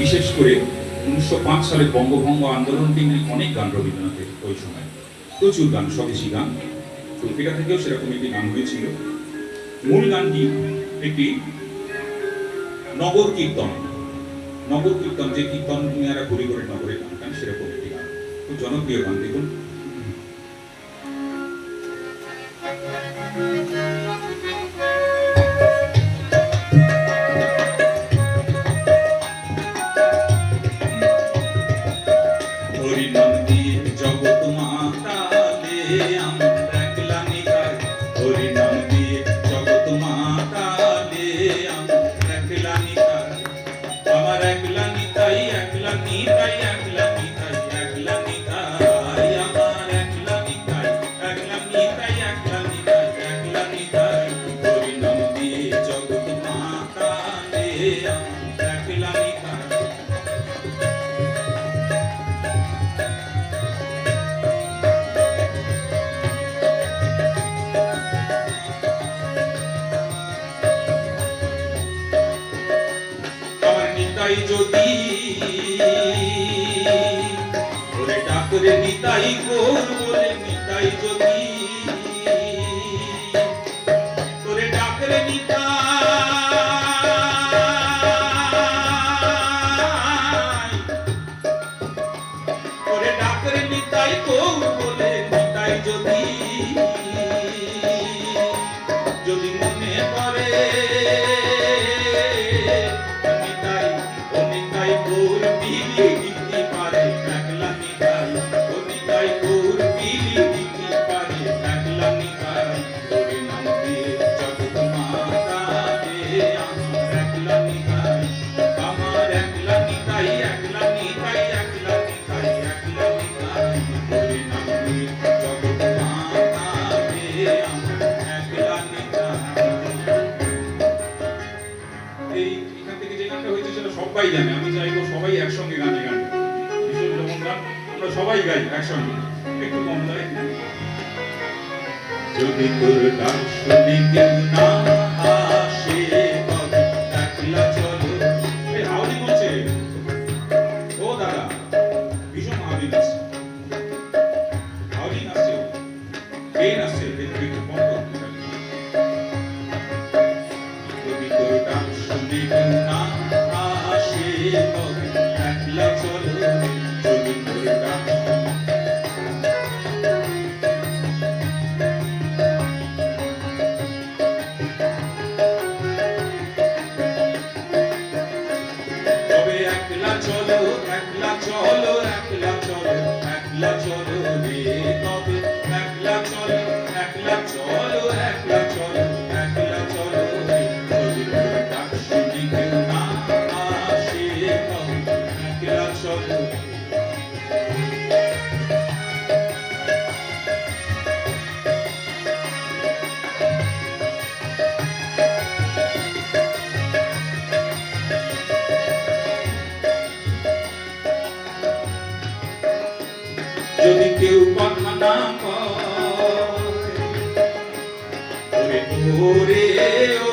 বিশেষ করে 1905 সালে বঙ্গভঙ্গ আন্দোলন কেন্দ্রিক অনেক গান রবীন্দ্রনাথের ওই সময়, প্রচুর গান, স্বদেশী গান। কলকাতা থেকেও সেরকম একটি গান হয়েছিল। মূল গানটি একটি নগর কীর্তন, যে কীর্তন মিয়ারা ঘুরি করে নগরে গান গান, সেরকম একটি গান, খুব জনপ্রিয় গান। দেখুন, হরিনাম দিয়ে জগৎ মাতালে আমার একলা নিতাই, হরিনাম দিয়ে জগৎ মাতালে আমার একলা নিতাই, আমার একলা নিতাই, একলা নিতাই, একলা নিতাই, একলা নিতাই, আমার একলা নিতাই, একলা নিতাই, একলা নিতাই, একলা নিতাই, হরিনাম দিয়ে জগৎ মাতালে আমার একলা নিতাই। যদি ওরে ডাকরে নিতাই গোর বলে, নিতাই যদি ওরে ডাকরে নিতাই, ওরে ডাকরে নিতাই গোর বলে, নিতাই যদি, যদি মনে করে সবাই জানে, আমি চাইবো সবাই একসঙ্গে গানে গান, ভীষণ যখন গান আমরা সবাই গাই একসঙ্গে, একটু কম গাই। যদি তোর ডাক শুনে কেউ না আসে তবে একলা চলো। এই হাওড়ি বলছে, ও দাদা ভীষণ হাওড়ি নাচছে, হাওড়ি নাচছে, কে নাচছে একটু কম কম। যদি তোর ডাক শুনে কেউ না একলা চলো, যদি তোর ডাক তবে একলা চলো, একলা চলো, একলা চলো, একলা চলো রে, তবে একলা চলো, একলা চলো, একলা চলো, একলা চলো রে, যদি তোর ডাক শুনি কেউ না আসে তবে একলা চলো। যদি কেউ কথা না কয়, ওরে ওরে ও